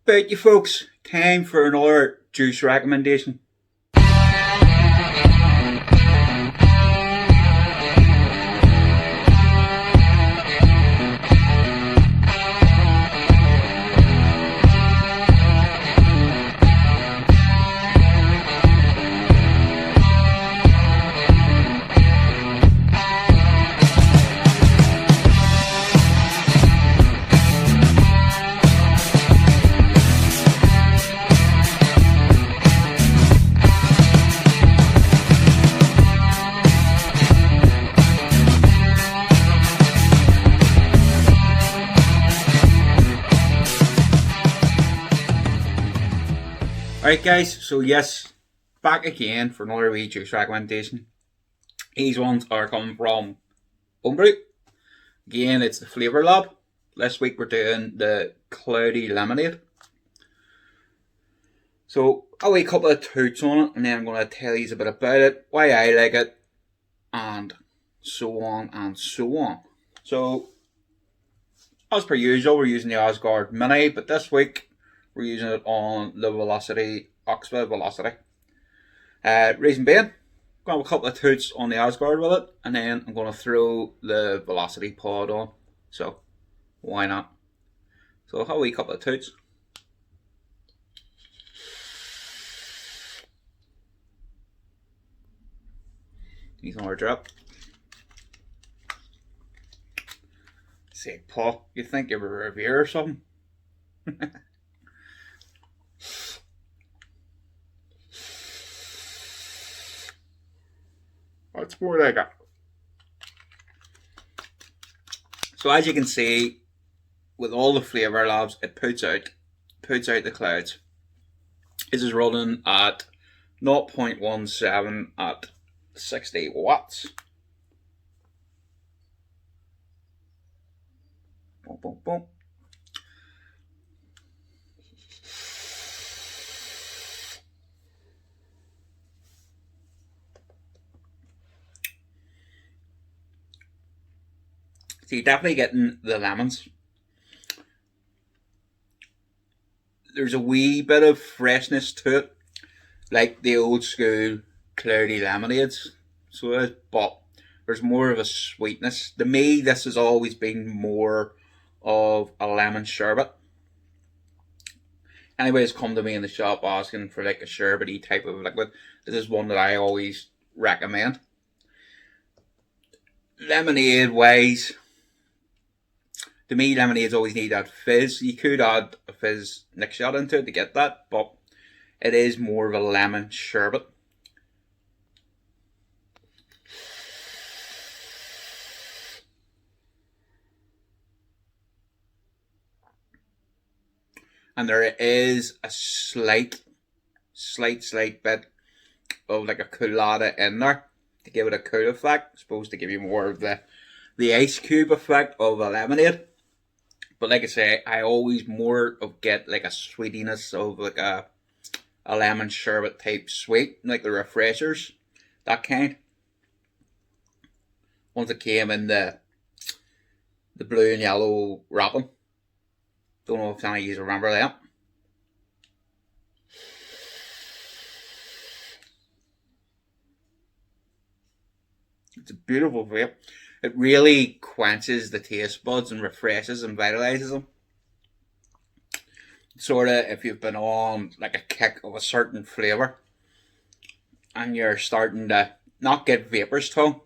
But you folks, time for another juice recommendation. Alright guys, so yes, back again for another wee juice recommendation. These ones are coming from Homebrew. Again, it's the Flavour Lab. This week we're doing the Cloudy Lemonade. So, a wee couple of toots on it, and then I'm going to tell you a bit about it, why I like it, and so on and so on. So, as per usual, we're using the Asgard Mini, but this week we're using it on the Velocity, Oxford Velocity. Reason being, I'm going to have a couple of toots on the Asgard with it, and then I'm going to throw the Velocity pod on. So, why not? So, I'll have a wee couple of toots. He's on our drop. Say, Paul, you think you're a reviewer or something? That's more like it. So as you can see, with all the Flavour Labs, it puts out the clouds. This is running at 0.17 at 60 watts. Boom, boom, boom. So you're definitely getting the lemons. There's a wee bit of freshness to it, like the old school cloudy lemonades. So, but there's more of a sweetness. To me, this has always been more of a lemon sherbet. Anybody's come to me in the shop asking for like a sherbety type of liquid, this is one that I always recommend. Lemonade wise, to me, lemonades always need that fizz. You could add a fizz next shot into it to get that, but it is more of a lemon sherbet. And there is a slight bit of like a colada in there to give it a cool effect. Supposed to give you more of the ice cube effect of a lemonade. But like I say, I always more of get like a sweetiness of like a lemon sherbet type sweet, like the refreshers, that kind. Ones that came in the blue and yellow wrapping. Don't know if any of you remember that. It's a beautiful vape. It really quenches the taste buds and refreshes and vitalizes them. Sort of if you've been on like a kick of a certain flavour and you're starting to not get vapours tongue,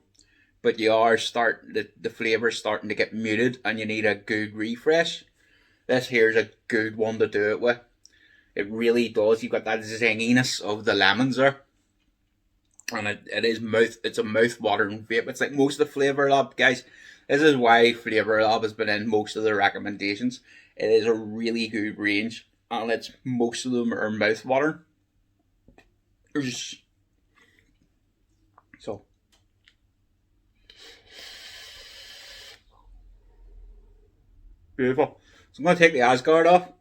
but you are starting the flavour's starting to get muted and you need a good refresh. This here's a good one to do it with. It really does. You've got that zinginess of the lemons there. And it's a mouth-watering vape. It's like most of the Flavour Lab, guys. This is why Flavour Lab has been in most of the recommendations. It is a really good range, and most of them are mouth-watering. So beautiful. So I'm going to take the Asgard off.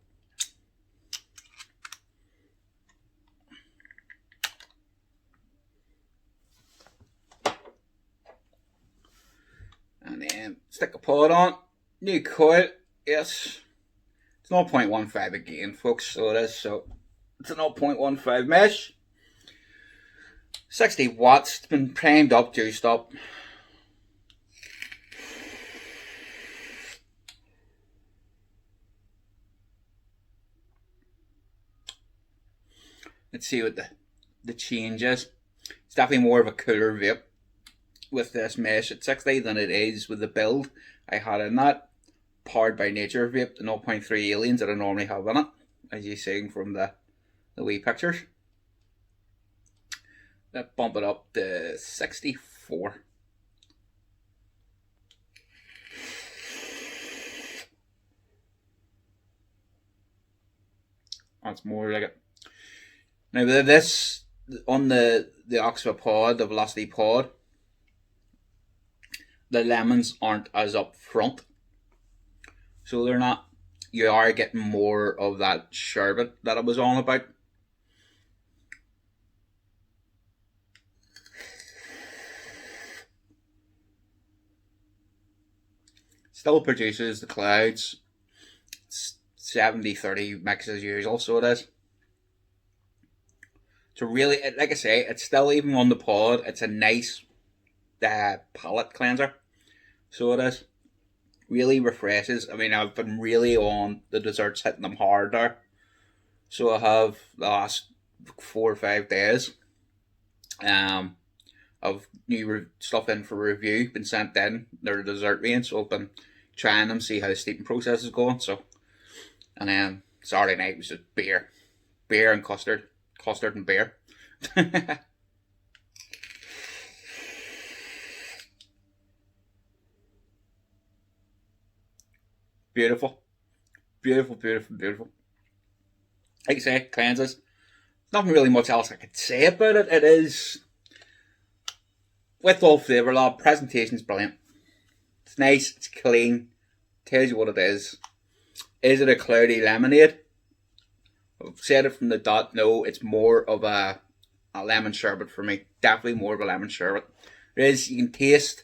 And then stick a pod on. New coil, yes. It's 0.15 again, folks, so it is. So it's a 0.15 mesh. 60 watts, it's been primed up, juiced up. Let's see what the change is. It's definitely more of a cooler vape with this mesh at 60 than it is with the build I had in that Powered by Nature vape, the 0.3 aliens that I normally have in it, as you see from the wee pictures. Let's bump it up to 64. That's more like it. Now with this, on the Oxford pod, the Velocity pod, the lemons aren't as up front. So they're not, you are getting more of that sherbet that I was on about. Still produces the clouds. It's 70-30 mix as usual, so it is. So really, like I say, it's still, even on the pod, it's a nice palate cleanser. So it is. Really refreshes. I mean, I've been really on the desserts, hitting them hard there. So I have the last 4 or 5 days of new stuff in for review, been sent in. They're dessert range, so I've been trying them, see how the steeping process is going. So, and then Saturday night was just beer and custard and beer. Beautiful. Beautiful, beautiful, beautiful. Like I say, cleanses. Nothing really much else I could say about it. It is, with all Flavour Lab, presentation's brilliant. It's nice, it's clean, tells you what it is. Is it a cloudy lemonade? I've said it from the dot, no, it's more of a lemon sherbet for me. Definitely more of a lemon sherbet. It is, you can taste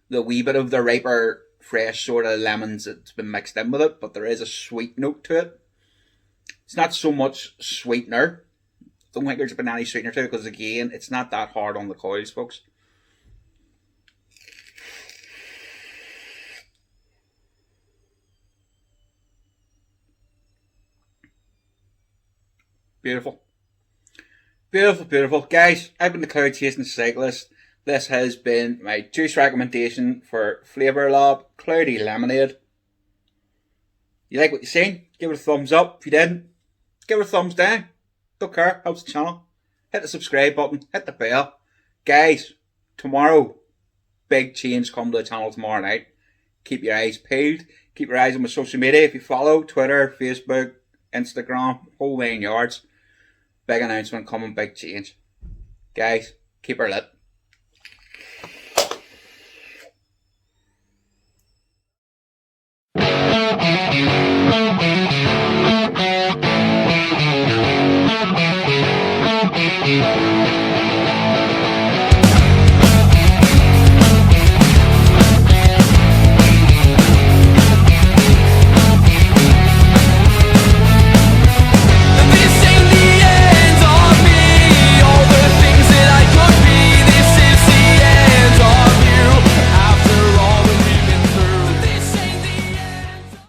the wee bit of the riper, fresh sort of lemons that's been mixed in with it, but there is a sweet note to it. It's not so much sweetener. Don't think there's been any sweetener to it, because again, it's not that hard on the coils, folks. Beautiful. Beautiful, beautiful. Guys, I've been the Cloud Chasing Cyclist. This has been my juice recommendation for Flavour Lab Cloudy Lemonade. You like what you seen? Give it a thumbs up. If you didn't, give it a thumbs down. Don't care, helps the channel. Hit the subscribe button, hit the bell. Guys, tomorrow, big change coming to the channel tomorrow night. Keep your eyes peeled. Keep your eyes on my social media. If you follow Twitter, Facebook, Instagram, whole 9 yards. Big announcement coming, big change. Guys, keep her lit.